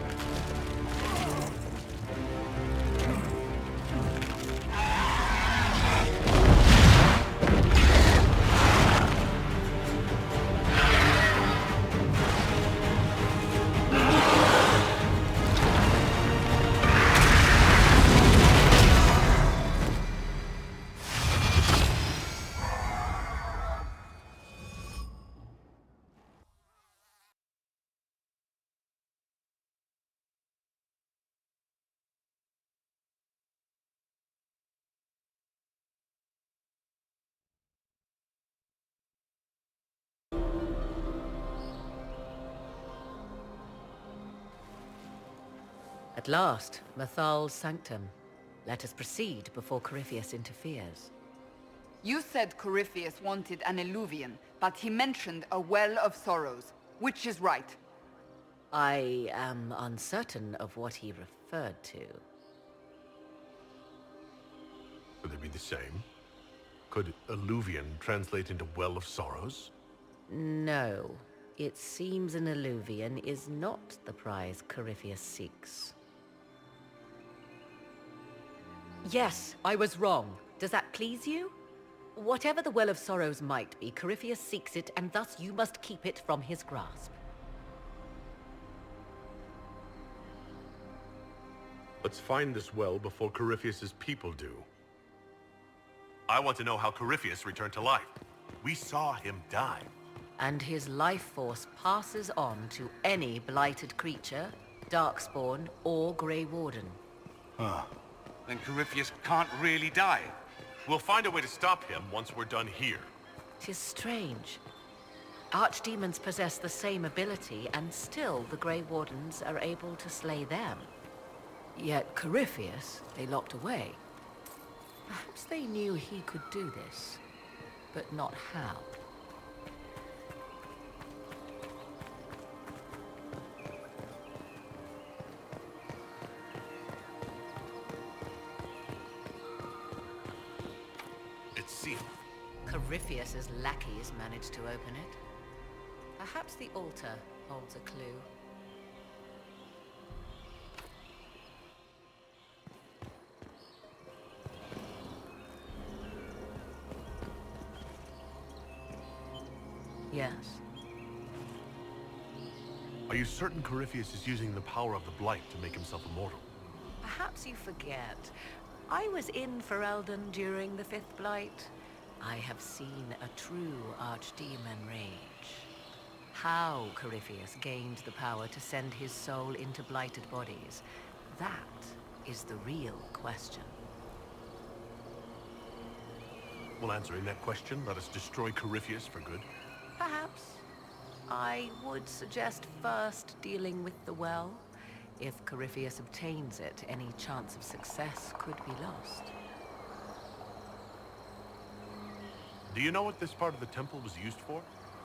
At last, Mythal's sanctum. Let us proceed before Corypheus interferes. You said Corypheus wanted an Eluvian, but he mentioned a Well of Sorrows. Which is right? I am uncertain of what he referred to. Could they be the same? Could Eluvian translate into Well of Sorrows? No. It seems an Eluvian is not the prize Corypheus seeks. Yes, I was wrong. Does that please you? Whatever the Well of Sorrows might be, Corypheus seeks it, and thus you must keep it from his grasp. Let's find this well before Corypheus's people do. I want to know how Corypheus returned to life. We saw him die. And his life force passes on to any blighted creature, Darkspawn, or Grey Warden. Then Corypheus can't really die. We'll find a way to stop him once we're done here. 'Tis strange. Archdemons possess the same ability, and still the Grey Wardens are able to slay them. Yet Corypheus, they locked away. Perhaps they knew he could do this, but not how. It's sealed. Corypheus's lackeys managed to open it. Perhaps the altar holds a clue. Yes. Are you certain Corypheus is using the power of the Blight to make himself immortal? Perhaps you forget. I was in Ferelden during the Fifth Blight. I have seen a true archdemon rage. How Corypheus gained the power to send his soul into blighted bodies, that is the real question. Well, answering that question, let us destroy Corypheus for good. Perhaps. I would suggest first dealing with the well. If Corypheus obtains it, any chance of success could be lost. Do you know what this part of the temple was used for?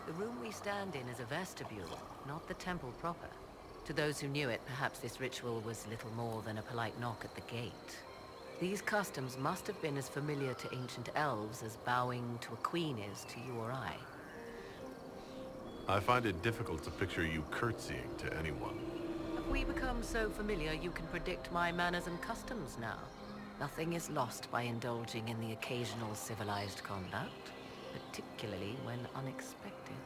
The room we stand in is a vestibule, not the temple proper. To those who knew it, perhaps this ritual was little more than a polite knock at the gate. These customs must have been as familiar to ancient elves as bowing to a queen is to you or I. I find it difficult to picture you curtsying to anyone. Have we become so familiar you can predict my manners and customs now? Nothing is lost by indulging in the occasional civilized conduct, particularly when unexpected.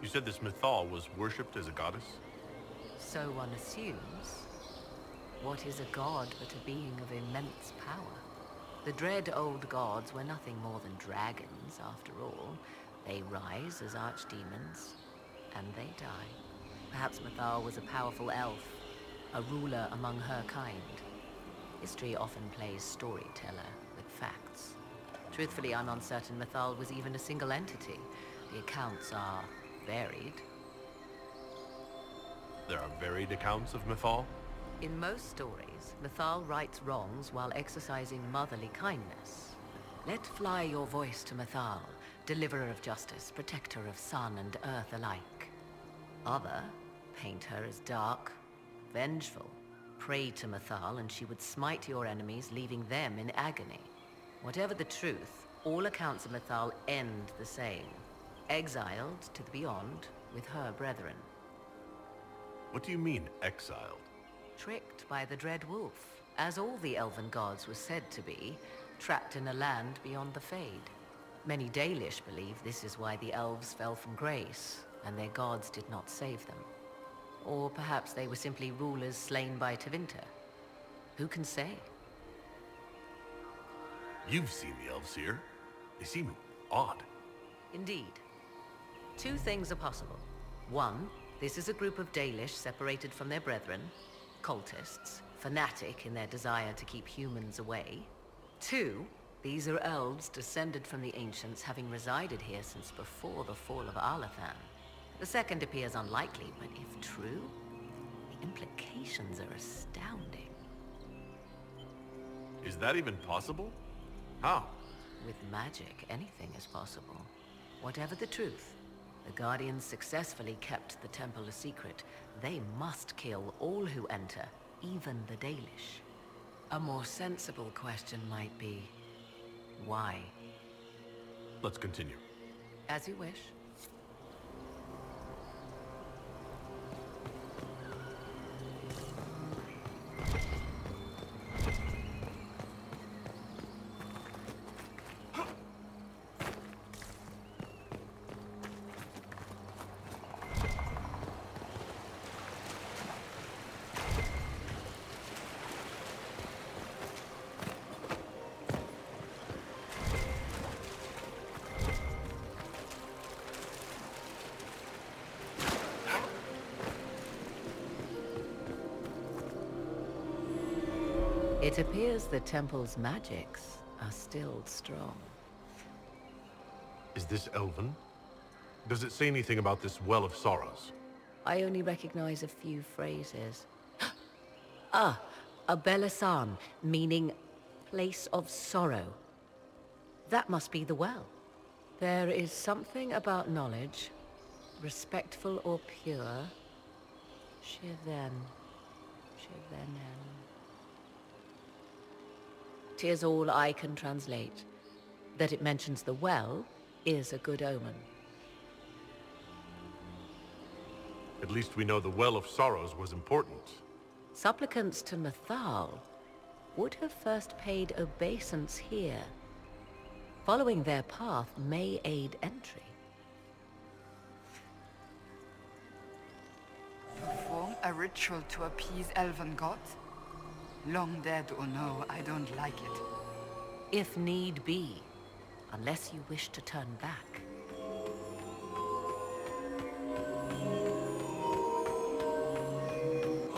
You said this Mythal was worshipped as a goddess? So one assumes. What is a god but a being of immense power? The dread old gods were nothing more than dragons, after all. They rise as archdemons, and they die. Perhaps Mythal was a powerful elf, a ruler among her kind. History often plays storyteller with facts. Truthfully, I'm uncertain Mythal was even a single entity. The accounts are varied. There are varied accounts of Mythal? In most stories, Mythal rights wrongs while exercising motherly kindness. Let fly your voice to Mythal, deliverer of justice, protector of sun and earth alike. Other paint her as dark, vengeful. Pray to Mythal and she would smite your enemies, leaving them in agony. Whatever the truth, all accounts of Mythal end the same. Exiled to the beyond with her brethren. What do you mean, exiled? Tricked by the Dread Wolf, as all the elven gods were said to be, trapped in a land beyond the Fade. Many Dalish believe this is why the elves fell from grace, and their gods did not save them. Or perhaps they were simply rulers slain by Tevinter. Who can say? You've seen the elves here. They seem odd. Indeed. Two things are possible. One, this is a group of Dalish separated from their brethren, cultists, fanatic in their desire to keep humans away. Two, these are elves descended from the ancients, having resided here since before the fall of Arlathan. The second appears unlikely, but if true, the implications are astounding. Is that even possible? How? With magic, anything is possible. Whatever the truth, the Guardians successfully kept the temple a secret. They must kill all who enter, even the Dalish. A more sensible question might be, why? Let's continue. As you wish. It appears the temple's magics are still strong. Is this Elven? Does it say anything about this Well of Sorrows? I only recognize a few phrases. Ah, a Belasan, meaning place of sorrow. That must be the well. There is something about knowledge, respectful or pure. Shiven. Shivenen. 'Tis all I can translate. That it mentions the well is a good omen. At least we know the Well of Sorrows was important. Supplicants to Mythal would have first paid obeisance here. Following their path may aid entry. What? A ritual to appease elven gods? Long dead or no, I don't like it. If need be, unless you wish to turn back.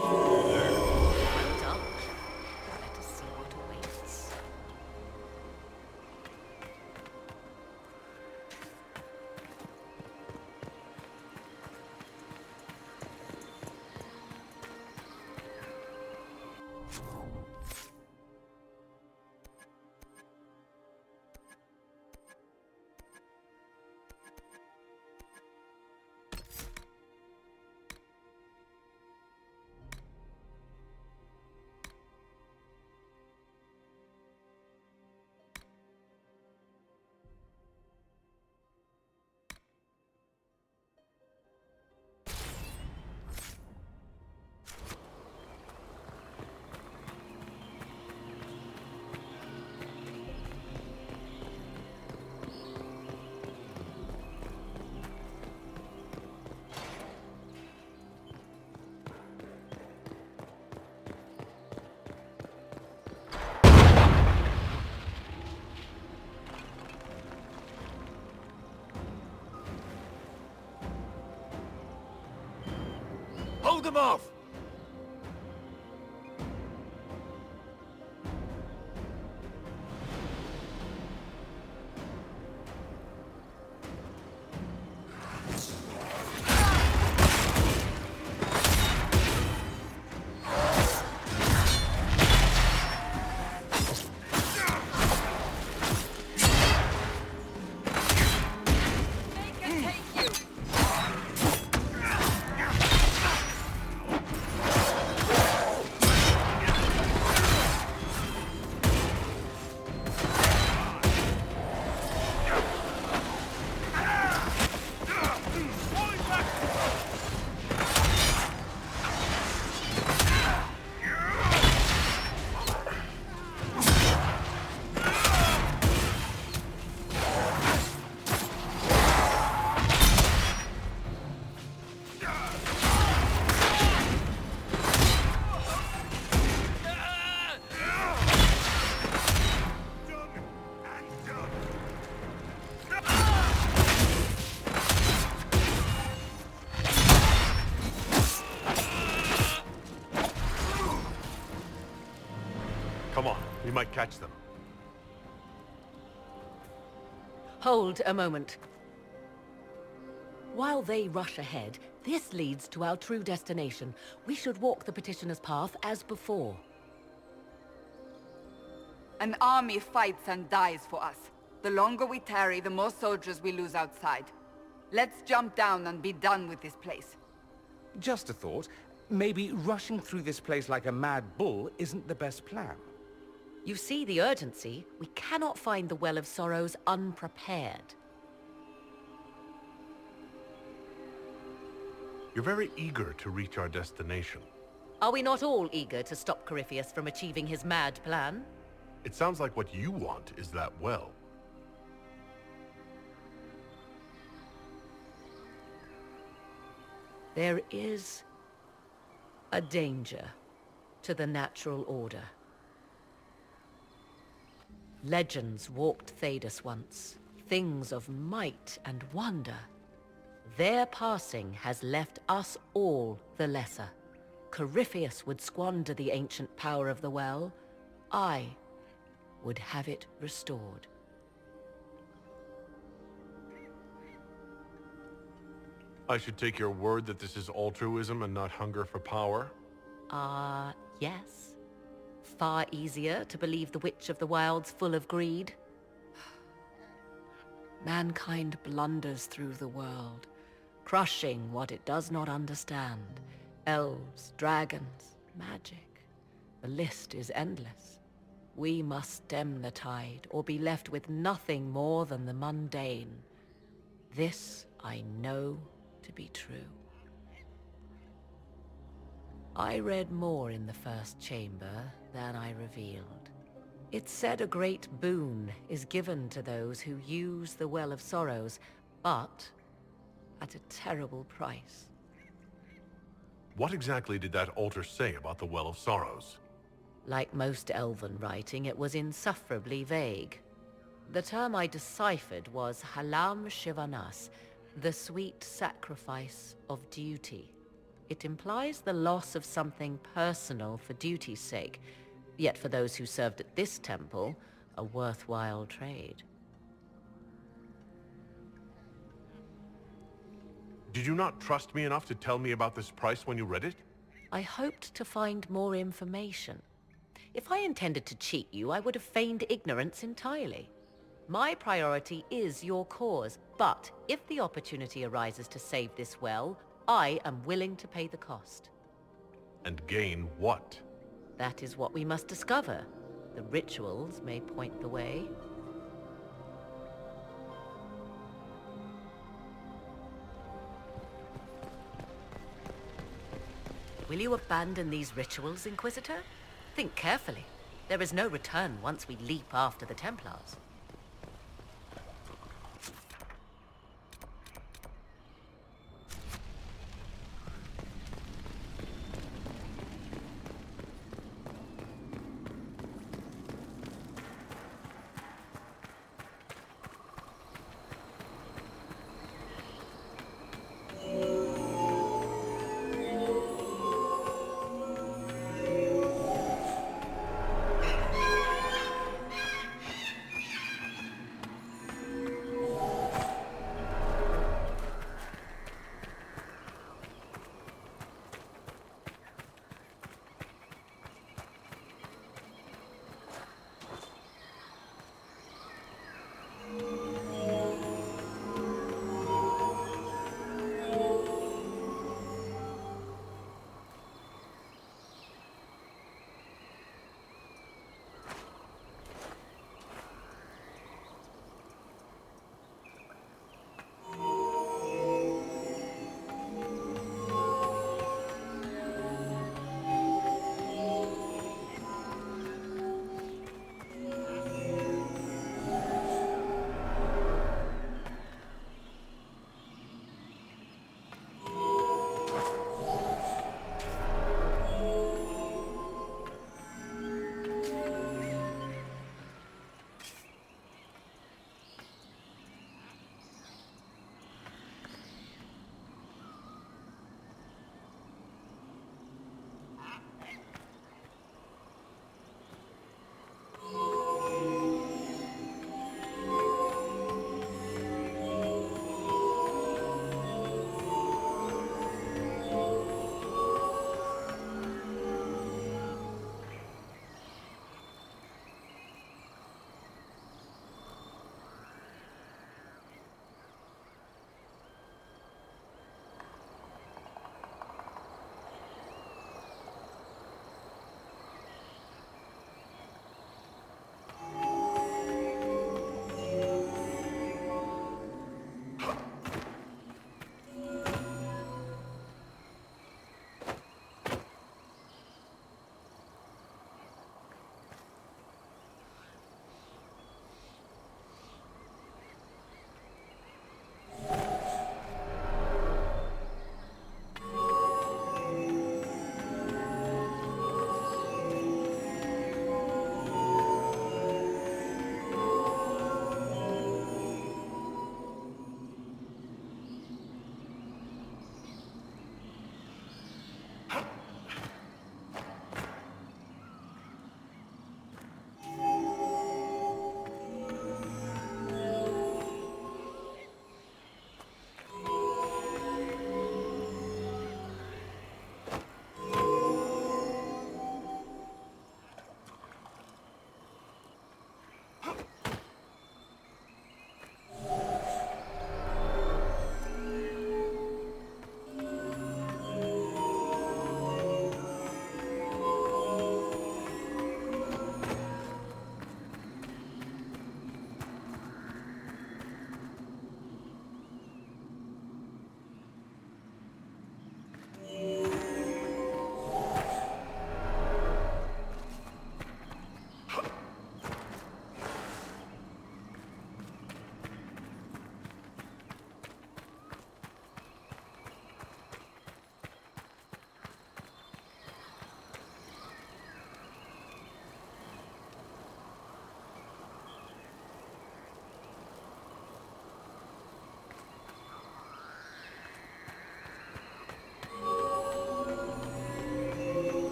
Well done. Let us see what awaits. Hold them off! Come on, we might catch them. Hold a moment. While they rush ahead, this leads to our true destination. We should walk the petitioner's path as before. An army fights and dies for us. The longer we tarry, the more soldiers we lose outside. Let's jump down and be done with this place. Just a thought. Maybe rushing through this place like a mad bull isn't the best plan. You see the urgency? We cannot find the Well of Sorrows unprepared. You're very eager to reach our destination. Are we not all eager to stop Corypheus from achieving his mad plan? It sounds like what you want is that well. There is a danger to the natural order. Legends walked Thedas once, things of might and wonder. Their passing has left us all the lesser. Corypheus would squander the ancient power of the well. I would have it restored. I should take your word that this is altruism and not hunger for power? Yes. Far easier to believe the Witch of the Wilds full of greed. Mankind blunders through the world, crushing what it does not understand. Elves, dragons, magic. The list is endless. We must stem the tide, or be left with nothing more than the mundane. This I know to be true. I read more in the first chamber than I revealed. It said a great boon is given to those who use the Well of Sorrows, but at a terrible price. What exactly did that altar say about the Well of Sorrows? Like most Elven writing, it was insufferably vague. The term I deciphered was Halam Shivanas, the sweet sacrifice of duty. It implies the loss of something personal for duty's sake, yet for those who served at this temple, a worthwhile trade. Did you not trust me enough to tell me about this price when you read it? I hoped to find more information. If I intended to cheat you, I would have feigned ignorance entirely. My priority is your cause, but if the opportunity arises to save this well, I am willing to pay the cost. And gain what? That is what we must discover. The rituals may point the way. Will you abandon these rituals, Inquisitor? Think carefully. There is no return once we leap after the Templars.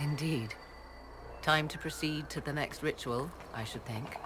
Indeed. Time to proceed to the next ritual, I should think.